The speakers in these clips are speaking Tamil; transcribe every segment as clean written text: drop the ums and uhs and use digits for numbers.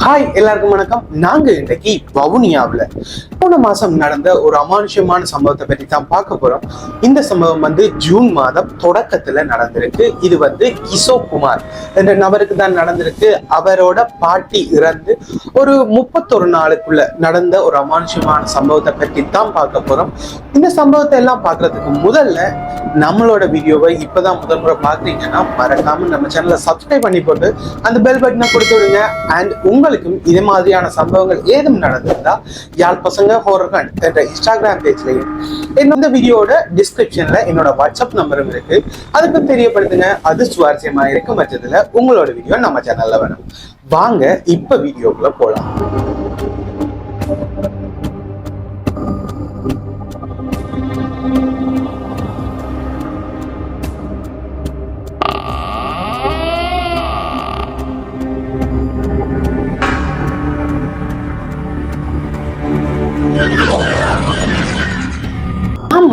ஹாய் எல்லாருக்கும் வணக்கம். நாங்க இன்னைக்கு வவுனியாவில் போன மாசம் நடந்த ஒரு அமானுஷ்யமான சம்பவத்தை பற்றி தான் பார்க்க போறோம். இந்த சம்பவம் ஜூன் மாதம் தொடக்கத்துல நடந்திருக்கு. இது கிஷோர் குமார் என்ற நபருக்கு தான் நடந்திருக்கு. அவரோட பாட்டி இறந்து ஒரு 31 நாளுக்குள்ள நடந்த ஒரு அமானுஷ்யமான சம்பவத்தை பற்றி தான் பார்க்க போறோம். இந்த சம்பவத்தை எல்லாம் பார்க்கறதுக்கு முதல்ல நம்மளோட வீடியோவை இப்பதான் முதல் முறை பாக்குறீங்கன்னா மறக்காம நம்ம சேனலை சப்ஸ்கிரைப் பண்ணி போட்டு அந்த பெல் பட்டனை கொடுத்து விடுங்க. அண்ட் உங்களுக்கும் இதே மாதிரியான சம்பவங்கள் ஏதும் நடந்திருந்தா யாழ் பசங்க ஹாரர் ஹண்ட் என்ற இன்ஸ்டாகிராம் பேஜ்லயும் இந்த வீடியோட டிஸ்கிரிப்ஷன்ல என்னோட வாட்ஸ்அப் நம்பரும் இருக்கு. அதுக்கு தெரியப்படுத்துங்க. அது சுவாரஸ்யமா இருக்கும் பட்சத்துல உங்களோட வீடியோ நம்ம சேனல்ல வேணும். வாங்க இப்ப வீடியோக்குள்ள போலாம்.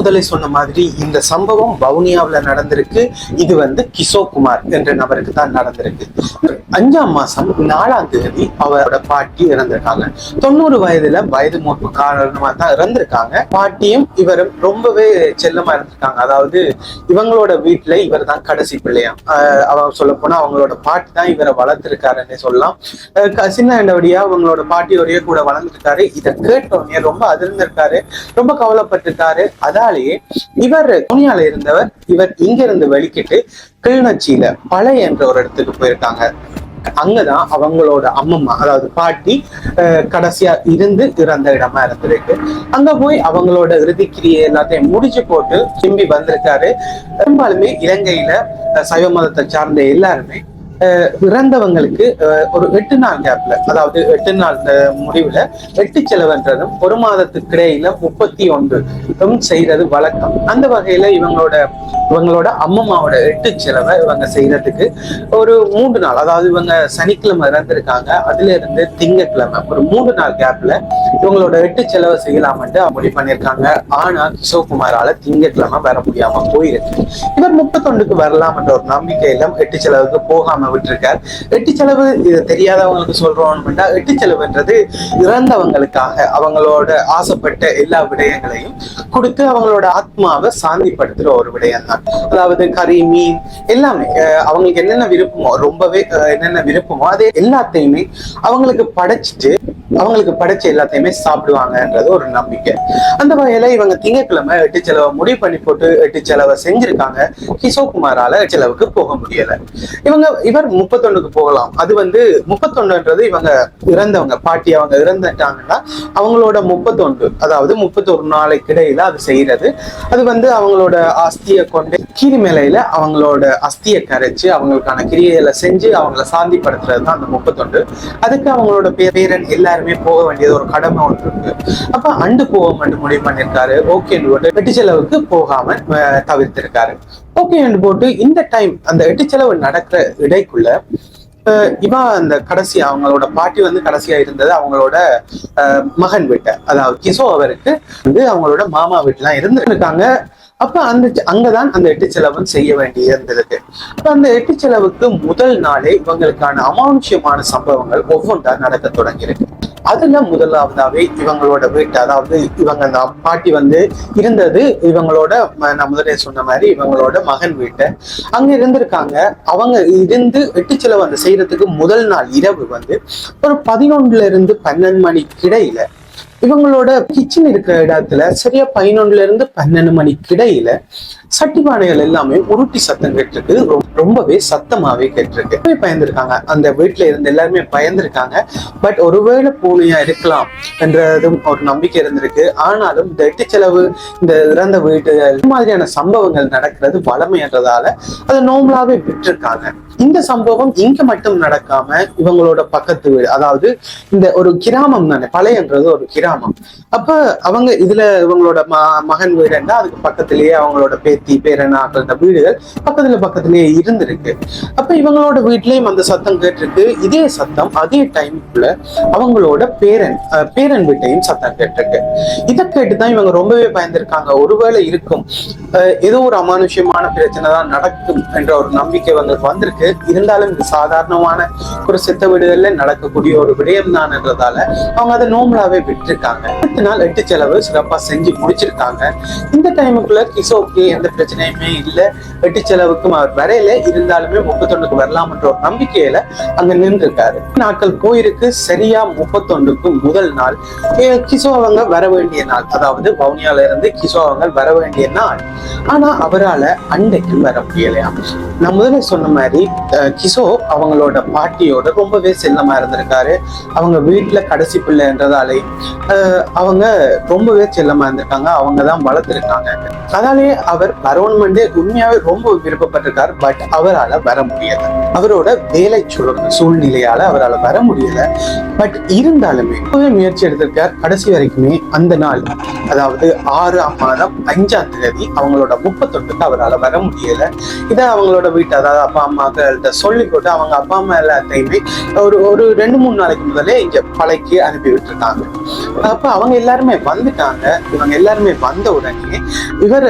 முதலே சொன்ன மாதிரி இந்த சம்பவம் வவுனியாவில் நடந்திருக்கு. இது கிஷோர் குமார் என்ற நபருக்கு தான் நடந்திருக்கு. 5ஆம் மாசம் 4ஆம் தேதி அவரோட பாட்டி இறந்திருக்காங்க. 90 வயதுல வயது மூப்பு காரணமா தான் இறந்திருக்காங்க. பாட்டியும் இவரும் ரொம்பவே செல்லமா இருந்திருக்காங்க. அதாவது இவங்களோட வீட்டுல இவர் தான் கடைசி பிள்ளையா. அவங்க சொல்ல போனா அவங்களோட பாட்டி தான் இவரை வளர்த்திருக்காருன்னு சொல்லலாம். சின்ன இடவடியா அவங்களோட பாட்டியோடய கூட வளர்ந்துருக்காரு. இதை கேட்டோடனே ரொம்ப அதிர்ந்திருக்காரு, ரொம்ப கவலைப்பட்டிருக்காரு. அதாலேயே இவர் துணியால இருந்தவர் இவர் இங்க இருந்து வெளிக்கிட்டு கிளிநொச்சியில பழைய என்ற ஒரு இடத்துக்கு போயிருக்காங்க. அங்கதான் அவங்களோட அம்மம்மா, அதாவது பாட்டி கடைசியா இருந்து இறந்த இடமா இருந்திருக்கு. அங்க போய் அவங்களோட இறுதிக்கிரியை எல்லாத்தையும் முடிச்சு போட்டு திரும்பி வந்திருக்காரு. பெரும்பாலுமே இலங்கையில சைவ மதத்தை சார்ந்த எல்லாருமே இறந்தவங்களுக்கு ஒரு 8 நாள் கேப்ல, அதாவது 8 நாள் முடிவுல 8 செலவுன்றதும் 1 மாதத்துக்கு இடையில 31 செய்யறது வழக்கம். அந்த வகையில இவங்களோட அம்மம்மாவோட 8 செலவை இவங்க செய்யறதுக்கு ஒரு 3 நாள், அதாவது இவங்க சனிக்கிழமை இறந்திருக்காங்க, அதுல இருந்து திங்கட்கிழமை ஒரு 3 நாள் கேப்ல இவங்களோட 8 செலவை செய்யலாம்ட்டு முடிவு பண்ணியிருக்காங்க. ஆனா கிஷோர் குமாரால திங்கட்கிழமை வர முடியாம போயிருக்கு. இவர் 31க்கு வரலாம் என்ற ஒரு நம்பிக்கையில 8 செலவுக்கு போகாம விட்டுருக்கார். 8 செலவு இது தெரியாதவங்களுக்கு சொல்றோம்னா, 8 செலவுன்றது இறந்தவங்களுக்காக அவங்களோட ஆசைப்பட்ட எல்லா விடயங்களையும் கொடுத்து அவங்களோட ஆத்மாவை சாந்திப்படுத்துற ஒரு விடயம் தான். அதாவது கறி, மீன் எல்லாமே அவங்களுக்கு என்னென்ன விருப்பமோ, ரொம்பவே என்னென்ன விருப்பமோ அதே எல்லாத்தையுமே அவங்களுக்கு படைச்சு எல்லாத்தையுமே சாப்பிடுவாங்கன்றது ஒரு நம்பிக்கை. அந்த வகையில இவங்க திங்கட்கிழமை 8 செலவை முடிவு பண்ணி போட்டு 8 செலவை செஞ்சிருக்காங்க. கிஷோர் குமாரால செலவுக்கு போக முடியல. இவர் 31க்கு போகலாம். அது 31ன்றது இவங்க இறந்தவங்க பாட்டி அவங்க இறந்துட்டாங்கன்னா அவங்களோட 31, அதாவது 31 நாளைக்கு இடையில அது செய்யறது. அது அவங்களோட அஸ்தியை கொண்டு கீரி மேலையில அவங்களோட அஸ்தியை கரைச்சு அவங்களுக்கான கிரியைகளை செஞ்சு அவங்கள சாந்திப்படுத்துறது தான் அந்த 31. அதுக்கு அவங்களோட பேரன் எல்லாருமே போக வேண்டியது ஒரு கடமை ஒன்று இருக்கு. அப்ப அண்டு போவோம் முடிவு பண்ணிருக்காரு. ஓகே, 8 செலவுக்கு போகாம தவிர்த்திருக்காரு. ஓகே போட்டு இந்த டைம் அந்த 8 செலவு நடக்கிற இடைக்குள்ள அந்த கடைசியா அவங்களோட பாட்டி கடைசியா இருந்தது அவங்களோட மகன் வீட்டை, அதாவது கிஷோர் அவருக்கு அவங்களோட மாமா வீட்டுலாம் இருந்திருக்காங்க. அப்ப அங்கதான் அந்த 8 செலவும் செய்ய வேண்டிய இருந்திருக்கு. அப்ப அந்த 8 செலவுக்கு முதல் நாளே இவங்களுக்கான அமானுஷ்யமான சம்பவங்கள் ஒவ்வொன்றா நடக்க தொடங்கியிருக்கு. அதுல முதலாவதாவே இவங்களோட வீட்டு, அதாவது இவங்க அந்த பாட்டி இருந்தது இவங்களோட, நான் முதலே சொன்ன மாதிரி இவங்களோட மகன் வீட்டை அங்க இருந்திருக்காங்க. அவங்க இருந்து 8 செலவு செய்யறதுக்கு முதல் நாள் இரவு ஒரு 11ல இருந்து 12 மணிக்கு இடையில இவங்களோட கிச்சன் இருக்கிற இடத்துல சரியா 11ல இருந்து 12 மணிக்கு இடையில சட்டிபானைகள் எல்லாமே உருட்டி சத்தம் கேட்டிருக்கு. ரொம்பவே சத்தமாவே கேட்டிருக்கு. பயந்துருக்காங்க. அந்த வீட்டுல இருந்து எல்லாருமே பயந்துருக்காங்க. பட் ஒருவேளை பூனையா இருக்கலாம் என்றதும் ஒரு நம்பிக்கை இருந்திருக்கு. ஆனாலும் இந்த 8 செலவு, இந்த இறந்த வீட்டுகள் மாதிரியான சம்பவங்கள் நடக்கிறது வளமைன்றதால அதை நோம்பலாவே விட்டுருக்காங்க. இந்த சம்பவம் இங்க மட்டும் நடக்காம இவங்களோட பக்கத்து வீடு, அதாவது இந்த ஒரு கிராமம் தானே, பழையன்றது ஒரு கிராமம். கிராமம். அப்ப அவங்க இதுல இவங்களோட மகன் வீடுன்னா அதுக்கு பக்கத்திலேயே அவங்களோட பேத்தி பேரனாக்கள் இந்த வீடுகள் பக்கத்திலேயே இருந்திருக்கு. அப்ப இவங்களோட வீட்லயும் அந்த சத்தம் கேட்டிருக்கு. இதே சத்தம் அதே டைமுக்குள்ள அவங்களோட பேரன் வீட்டையும் சத்தம் கேட்டிருக்கு. இதை கேட்டுதான் இவங்க ரொம்பவே பயந்துருக்காங்க. ஒருவேளை இருக்கும் ஏதோ ஒரு அமானுஷ்யமான பிரச்சனை தான் நடக்கும் என்ற ஒரு நம்பிக்கை அவங்களுக்கு வந்திருக்கு. இருந்தாலும் இது சாதாரணமான ஒரு செத்த வீடுகள்ல நடக்கக்கூடிய ஒரு விடயம் தான் என்றதால அவங்க அதை நோம்பலாவே விட்டுருக்காங்க. 8 நாள் 8 செலவு சிறப்பா செஞ்சு முடிச்சிருக்காங்க. இந்த டைமுக்குள்ள கிஷோக்கு எந்த பிரச்சனையுமே இல்லை, 8 செலவுக்கும் அவர் வரையில. இருந்தாலுமே 31க்கு வரலாம்ன்ற ஒரு நம்பிக்கையில அங்க நின்று இருக்காரு. நாட்கள் போயிருக்கு. சரியா 31க்கு முதல் நாள் கிஷோ அவங்க வர வேண்டிய நாள், அதாவது வவுனியால இருந்து கிஷோ அவங்க வர வேண்டிய நாள். ஆனா அவரால் அன்றைக்கு வர முடியலையா. நான் முதல்ல சொன்ன மாதிரி கிஷோ அவங்களோட பாட்டியோட ரொம்பவே செல்லமா இருந்திருக்காரு. அவங்க வீட்டுல கடைசி பிள்ளைன்றதாலே அவங்க ரொம்பவே செல்லமா இருந்திருக்காங்க. அவங்கதான் வளர்த்திருக்காங்க. அதாலேயே அவர் வரணுமெண்டே உண்மையாவே ரொம்ப விருப்பப்பட்டிருக்காரு. பட் அவரால் வர முடியல. அவரோட வேலை சூழ்நிலையால அவரால் வர முடியல. பட் இருந்தாலுமே முயற்சி எடுத்திருக்கார். கடைசி வரைக்குமே அந்த நாள், அதாவது 6ஆம் மாதம் 5ஆம் தேதி அவங்களோட 31க்கு அவரால் வர முடியல. இதை அவங்களோட வீட்டு, அதாவது அப்பா அம்மாக்கள்கிட்ட சொல்லி போட்டு அவங்க அப்பா அம்மா எல்லாத்தையுமே ஒரு 2-3 நாளைக்கு முதலே இங்க பழைக்கு அனுப்பி விட்டுருக்காங்க. அப்ப அவங்க எல்லாருமே வந்துட்டாங்க. இவங்க எல்லாருமே வந்த உடனே இவர்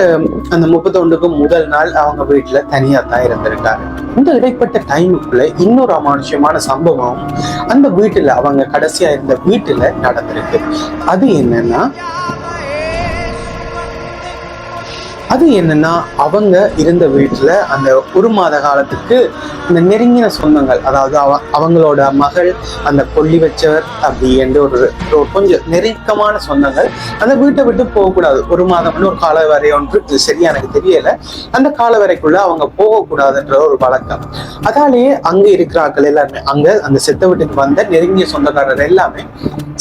அந்த 31க்கு முதல் நாள் அவங்க வீட்டுல தனியா தான் இருந்திருக்காரு. இந்த இடைப்பட்ட டைமுக்குள்ள இன்னொரு அமானுஷ்யமான சம்பவம் அந்த வீட்டுல, அவங்க கடைசியா இருந்த வீட்டுல நடந்திருக்கு. அது என்னன்னா அவங்க இருந்த வீட்டுல அந்த 1 மாத காலத்துக்கு இந்த நெருங்கின சொந்தங்கள், அதாவது அவங்களோட மகள், அந்த கொல்லி வச்சவர் அப்படி என்று ஒரு கொஞ்சம் நெருக்கமான சொந்தங்கள் அந்த வீட்டை விட்டு போகக்கூடாது. 1 மாதம்னு ஒரு கால வரை ஒன்று சரியா எனக்கு தெரியல. அந்த கால வரைக்குள்ள அவங்க போகக்கூடாதுன்ற ஒரு வழக்கம். அதாலேயே அங்க இருக்கிறார்கள் எல்லாருமே, அங்க அந்த செத்த வீட்டுக்கு வந்த நெருங்கிய சொந்தக்காரர் எல்லாமே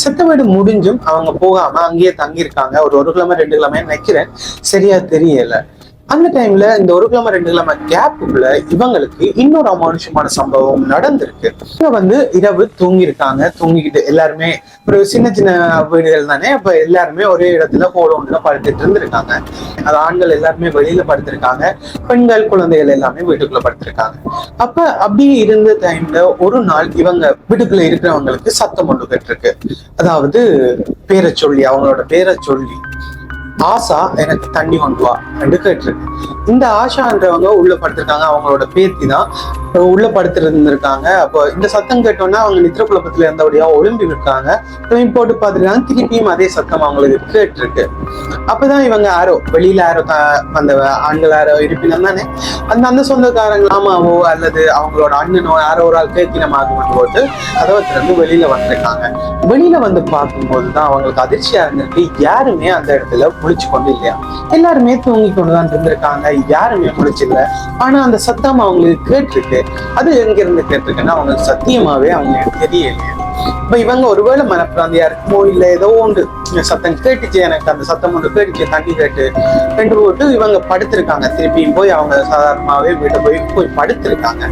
செத்த வீடு முடிஞ்சும் அவங்க போகாம அங்கேயே தங்கியிருக்காங்க. ஒரு கிழமை 2 கிழமை நினைக்கிறேன், சரியா தெரியல. அந்த டைம்ல இந்த 1 கிழமை 2 கிழமை கேப்புக்குள்ள இவங்களுக்கு இன்னொரு அமானுஷமான சம்பவம் நடந்திருக்கு. இவங்க இரவு தூங்கியிருக்காங்க. தூங்கிக்கிட்டு எல்லாருமே ஒரு சின்ன வீடுகள் தானே, அப்ப எல்லாருமே ஒரே இடத்துல ஹோலோன்ல படுத்துட்டு இருந்திருக்காங்க. அது ஆண்கள் எல்லாருமே வெளியில படுத்திருக்காங்க, பெண்கள் குழந்தைகள் எல்லாமே வீட்டுக்குள்ள படுத்திருக்காங்க. அப்ப அப்படி இருந்த டைம்ல ஒரு நாள் இவங்க வீட்டுக்குள்ள இருக்கிறவங்களுக்கு சத்தம் ஒன்று கேட்டிருக்கு. அதாவது பேரை சொல்லி, அவங்களோட பேரை சொல்லி, ஆசா எனக்கு தண்ணி கொண்டு வா என்று கேட்டிருக்கு. இந்த ஆஷான்றவங்க உள்ள படுத்திருக்காங்க. அவங்களோட பேத்தி தான் உள்ள படுத்திருந்திருக்காங்க. அப்போ இந்த சத்தம் கேட்டோன்னா அவங்க நித்திர குழப்பத்துல இருந்தபடியா ஒளிம்பி இருக்காங்க. போட்டு பார்த்துருக்காங்க. திருப்பியும் அதே சத்தம் அவங்களுக்கு கேட்டிருக்கு. அப்பதான் இவங்க வெளியில அந்த ஆண்கள் இருப்பினம் தானே, அந்த சொந்தக்காரங்களாமாவோ அல்லது அவங்களோட அண்ணனோ யாரோ ஒரு ஆள் கேட்கினமாகும் போட்டு கதவை திறந்து வெளியில வந்திருக்காங்க. வெளியில வந்து பார்க்கும்போதுதான் அவங்களுக்கு அதிர்ச்சியா இருந்திருக்கு. யாருமே அந்த இடத்துல முழிச்சு கொண்டு இல்லையா, எல்லாருமே தூங்கி கொண்டுதான் இருந்திருக்காங்க. யாருமே முழிச்சில்ல. ஆனா அந்த சத்தம் அவங்களுக்கு கேட்டிருக்கு. அது எங்க இருந்து கேட்டிருக்குன்னா அவங்களுக்கு சத்தியமாவே அவங்களுக்கு தெரியலையா. இப்ப இவங்க ஒருவேளை மனப்பிராந்தியா இருக்குமோ இல்ல ஏதோ ஒன்று சத்தம் கேட்டுச்சு, எனக்கு அந்த சத்தம் ஒன்று கேட்டுச்சு, தண்ணி கேட்டு ரெண்டு போட்டு இவங்க படுத்திருக்காங்க. திருப்பியும் போய் அவங்க சாதாரணமாவே வீட்டை போய் படுத்திருக்காங்க.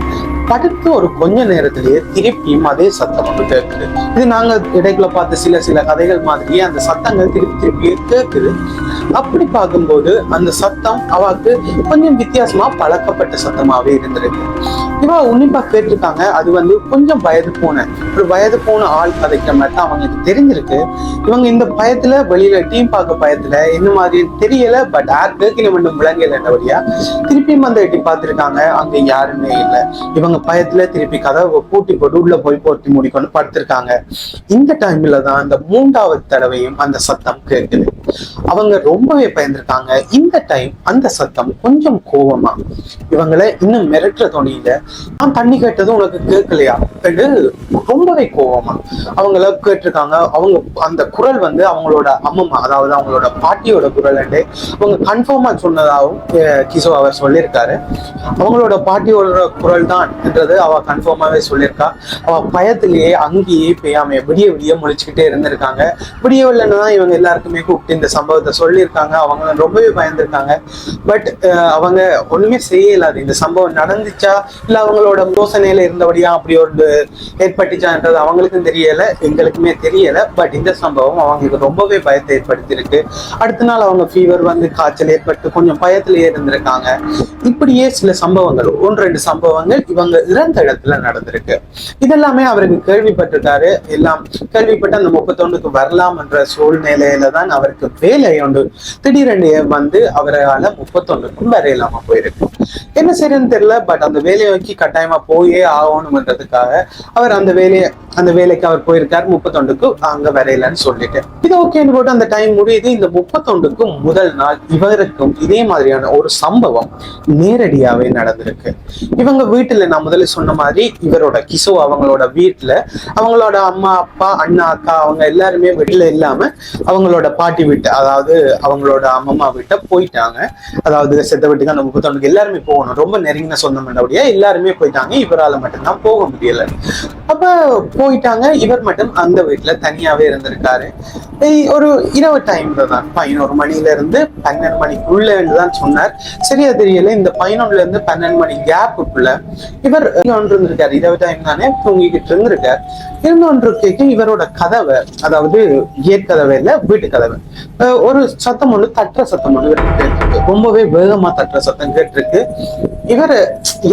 படுத்து ஒரு கொஞ்ச நேரத்திலேயே திருப்பியும் அதே சத்தம் ஒன்று கேட்குது. இது நாங்க இடைக்குள்ள பார்த்த சில கதைகள் மாதிரியே அந்த சத்தங்கள் திருப்பி கேட்குது. அப்படி பார்க்கும்போது அந்த சத்தம் அவருக்கு கொஞ்சம் வித்தியாசமா பழக்கப்பட்ட சத்தமாவே இருந்திருக்கு. இவ உன்னிப்பா கேட்டிருக்காங்க. அது கொஞ்சம் வயது போன ஆள் கதைக்கிற மாதிரி தான் அவங்களுக்கு தெரிஞ்சிருக்கு. இவங்க இந்த பயத்துல வெளியில டீம் பார்க்க பயத்துல என்ன மாதிரி தெரியல. பட் யார் கேட்கல மட்டும் விளங்கல என்னபடியா திருப்பியும் அந்த எட்டி பார்த்திருக்காங்க. அங்க யாருமே இல்லை. இவங்க பயத்துல திருப்பி கதவை பூட்டி போட்டு உள்ள போய் போட்டி மூடிக்கொண்டு படுத்திருக்காங்க. இந்த டைம்ல தான் இந்த 3வது தடவையும் அந்த சத்தம் கேட்குது. அவங்க ரொம்பவே பயந்துருக்காங்க. இந்த டைம் அந்த சத்தம் கொஞ்சம் கோவமா இவங்களை இன்னும் மிரட்டுற துணியில, நான் தண்ணி கேட்டது உனக்கு கேட்கலையா என்று ரொம்பவே கோவமா அவங்கள கேட்டிருக்காங்க. அவங்க அந்த குரல் அவங்களோட அம்மம்மா, அதாவது அவங்களோட பாட்டியோட குரல் அவங்க கன்ஃபார்மா சொன்னதாகவும் கிஷோ அவர் சொல்லியிருக்காரு. அவங்களோட பாட்டியோட குரல் தான் என்றது அவ கன்ஃபார்மாவே சொல்லியிருக்கா. அவ பயத்திலேயே அங்கேயே பெய்யாம விடிய முழிச்சுக்கிட்டே இருந்திருக்காங்க. விடியவில்லைன்னு தான் இவங்க எல்லாருக்குமே கூப்பிட்டு இந்த சம்பவத்தை சொல்லியிருக்காங்க. அவங்க ரொம்பவே பயந்துருக்காங்க. பட் அவங்க ஒண்ணுமே செய்யலாது. இந்த சம்பவம் நடந்துச்சா இல்ல அவங்களோட யோசனையில இருந்தபடியா அப்படி ஒரு ஏற்பட்டுச்சான்றது அவங்களுக்கும் தெரியல, எங்களுக்குமே தெரியல. பட் இந்த சம்பவம் அவங்களுக்கு ரொம்பவே பயத்தை ஏற்படுத்தியிருக்கு. அடுத்த நாள் அவங்க ஃபீவர் வந்து காய்ச்சல் ஏற்பட்டு கொஞ்சம் பயத்திலேயே இருந்திருக்காங்க. இப்படியே சில சம்பவங்கள், 1-2 சம்பவங்கள் இவங்க இறந்த இடத்துல நடந்திருக்கு. இதெல்லாமே அவருக்கு கேள்விப்பட்டிருக்காரு. எல்லாம் கேள்விப்பட்டு அந்த 31க்கு வரலாம் என்ற சூழ்நிலையில தான் அவருக்கு வேலை உண்டு. திடீரென்று வந்து அவரால் 31க்கும் வரையிலாம போயிருக்கு. என்ன செய்யறதுன்னு தெரியல. பட் அந்த வேலையை நோக்கி கட்டாயமா போயே ஆகணும்ன்றதுக்காக அவர் அந்த வேலைக்கு அவர் போயிருக்காரு. 31க்கு அங்க வரையிலன்னு சொல்லிட்டு இது ஓகேன்னு போட்டு அந்த டைம் முடியுது. இந்த 31க்கு முதல் நாள் இவருக்கும் இதே மாதிரியான ஒரு சம்பவம் நேரடியாவே நடந்திருக்கு. இவங்க வீட்டுல நான் முதல்ல சொன்ன மாதிரி இவரோட கிசோ அவங்களோட வீட்டுல அவங்களோட அம்மா அப்பா அண்ணா அக்கா அவங்க எல்லாருமே வீட்டுல இல்லாம அவங்களோட பாட்டி வீட்டு, அதாவது அவங்களோட அம்மம்மா வீட்டை போயிட்டாங்க. அதாவது செத்த வீட்டுக்கு அந்த 31க்கு எல்லாருமே போகணும். ரொம்ப நெருங்கின சொந்தம் பண்ணபடியா எல்லாருமே போயிட்டாங்க. இவரால் மட்டும்தான் போக முடியல. அப்ப போயிட்டாங்க. இவர் மட்டும் அந்த வீட்டுல தனியாவே இருந்திருக்காரு. ஒரு இரவு டைம்ல தான் 11 மணில இருந்து 12 மணிக்குள்ள தான் சொன்னார். சரியா தெரியல. இந்த 11ல இருந்து 12 மணி கேப்புக்குள்ள இவர் இருந்திருக்காரு. இரவு டைம் தானே, தூங்கிக்கிட்டு இருந்திருக்காரு. இருந்தொன்றுக்கு இவரோட கதவை, அதாவது கேட் கதவை இல்ல, வீட்டு கதவை, ஒரு சத்தம் ஒண்ணு, தட்டுற சத்தம் ஒண்ணு கேட்டிருக்கு. ரொம்பவே வேகமா தட்டுற சத்தம் கேட்டிருக்கு. இவர்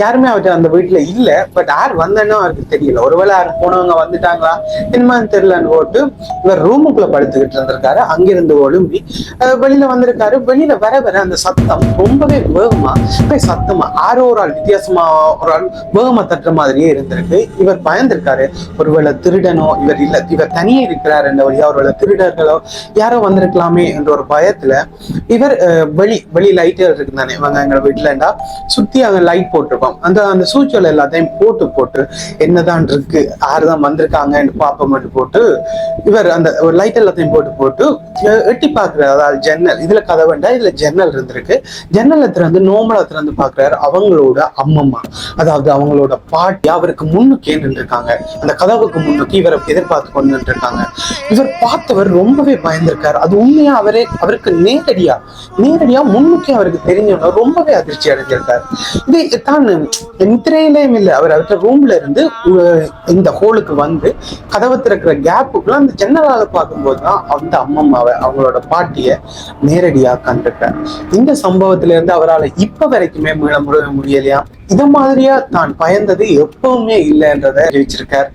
யாருமே அவர்கிட்ட அந்த வீட்டுல இல்ல. பட் யார் வந்தேன்னா அவருக்கு தெரியல. ஒருவேளை யாரு போனவங்க வந்துட்டாங்களா என்னமான்னு தெரியலன்னு போட்டு இவர் ரூமுக்குள்ள படுத்துக்கிட்டு இருந்திருக்காரு. அங்கிருந்து ஒழும்பி வெளியில வந்திருக்காரு. வெளியில வர வர அந்த சத்தம் ரொம்பவே வேகமா சத்தமா ஆரோ ஒரு ஆள் வித்தியாசமா ஒரு ஆள் வேகமா தட்டுற மாதிரியே இருந்திருக்கு. இவர் பயந்திருக்காரு. ஒருவேளை திருடனோ, இவர் இல்ல, இவர் தனியே இருக்கிறார் என்ற வழியா ஒருவேளை திருடர்களோ யாரோ வந்திருக்கலாமே என்ற ஒரு பயத்துல இவர் வெளி லைட்டுகள் இருக்கு தானே, இவங்க எங்க வீட்டுலண்டா சுத்தி அங்க லைட் போட்டிருப்போம். அந்த சூழ்ச்சிகள் எல்லாத்தையும் போட்டு என்னதான் இருக்கு, யாருதான் வந்திருக்காங்கன்னு பாப்போம்னு போட்டு இவர் அந்த ஒரு லைட் எல்லாத்தையும் போட்டு எட்டி பாக்குறாரு. அதாவது ஜன்னல், இதுல கதவுண்டா இதுல ஜன்னல் இருந்திருக்கு. ஜன்னலை திறந்து நோமலா திறந்து பாக்குறாரு. அவங்களோட அம்மம்மா, அதாவது அவங்களோட பாட்டி அவருக்கு முன்னுக்கே நின்று இருக்காங்க. அந்த கதவுக்கு முன்னுக்கு இவரை எதிர்பார்த்து கொண்டு நின்று இருக்காங்க. இவர் பார்த்தவர் ரொம்பவே பயந்திருக்காரு. அது உண்மையா அவருக்கு நேரடியா முன்னுக்கே அவருக்கு தெரிஞ்சவங்க ரொம்பவே அதிர்ச்சி அடைஞ்சிருக்காரு. இது தான் நித்திரையிலேயும் இல்லை, அவர்கிட்ட ரூம்ல இருந்து இந்த ஹோலுக்கு வந்து கதவை திறக்கிற கேப்புக்குள்ள அந்த ஜன்னலால பார்க்கும்போது தான் அந்த அம்மம்மாவை, அவங்களோட பாட்டிய நேரடியா கண்டிருக்கார். இந்த சம்பவத்துல இருந்து அவரால் இப்ப வரைக்குமே மீள முடியலையா. இத மாதிரியா தான் பயந்தது எப்பவுமே இல்லைன்றத அறிவிச்சிருக்கார்.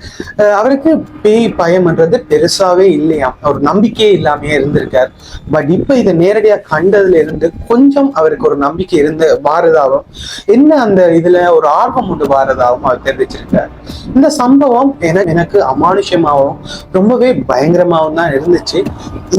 அவருக்கு பேய் பயம்ன்றது பெருசாவே இல்லையா, ஒரு நம்பிக்கையே இல்லாமையே இருந்திருக்கார். பட் இப்ப இதை நேரடியா கண்டதுல இருந்து கொஞ்சம் அவருக்கு ஒரு நம்பிக்கை இருந்து வாரதாகவும் என்ன அந்த இதுல ஒரு ஆர்வம் உண்டு வாரதாகவும் அவர் தெரிவிச்சிருக்கார். இந்த சம்பவம் எனக்கு அமானுஷமாகவும் ரொம்பவே பயங்கரமாகவும் தான் இருந்துச்சு.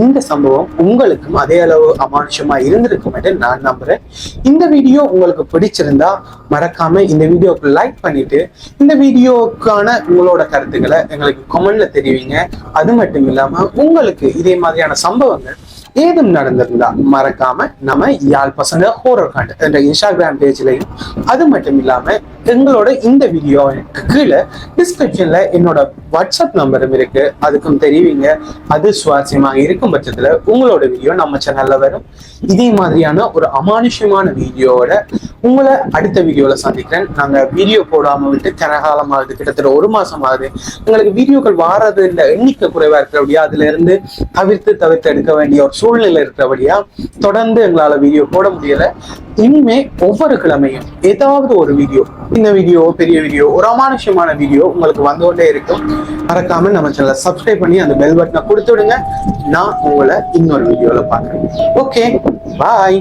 இந்த சம்பவம் உங்களுக்கும் அதே அளவு அமானுஷமா இருந்திருக்கும் என்று நான் நம்புறேன். இந்த வீடியோ உங்களுக்கு பிடிச்சிருந்தா மறக்காம இந்த வீடியோக்கு லைக் பண்ணிட்டு இந்த வீடியோக்கான உங்களோட கருத்துக்களை எங்களுக்கு கமெண்ட்ல தெரிவிங்க. அது மட்டும் இல்லாம உங்களுக்கு இதே மாதிரியான சம்பவங்கள் ஏதும் நடந்திருந்தா மறக்காம நம்ம யாழ் பசங்க ஹோரர் காண்ட் என்ற இன்ஸ்டாகிராம் பேஜ்லையும், அது மட்டும் இல்லாம எங்களோட இந்த வீடியோவுக்கு கீழே டிஸ்கிரிப்ஷன்ல என்னோட வாட்ஸ்அப் நம்பரும் இருக்கு, அதுக்கும் தெரிவிங்க. அது சுவாரஸ்யமாக இருக்கும் பட்சத்துல உங்களோட வீடியோ நம்ம சேனல்ல வரும். இதே மாதிரியான ஒரு அமானுஷ்யமான வீடியோவோட உங்களை அடுத்த வீடியோல சந்திக்கிறேன். நாங்க வீடியோ போடாம விட்டு கனகாலமாகுது, கிட்டத்தட்ட 1 மாசம் ஆகுது. எங்களுக்கு வீடியோக்கள் வாரது இந்த எண்ணிக்கை குறைவா இருக்கிறபடியா அதுல இருந்து தவிர்த்து எடுக்க வேண்டிய ஒரு சூழ்நிலை இருக்கிறபடியா தொடர்ந்து எங்களால வீடியோ போட முடியல. இனிமே ஒவ்வொரு கிழமையும் ஏதாவது ஒரு வீடியோ, இந்த வீடியோ பெரிய வீடியோ, ஒரு அமானுஷ்யமான வீடியோ உங்களுக்கு வந்து கொண்டே இருக்கும். மறக்காம நம்ம சேனலை சப்ஸ்கிரைப் பண்ணி அந்த பெல் பட்டனை கொடுத்து விடுங்க. நான் உங்களை இன்னொரு வீடியோல பாக்குறேன். ஓகே, பாய்.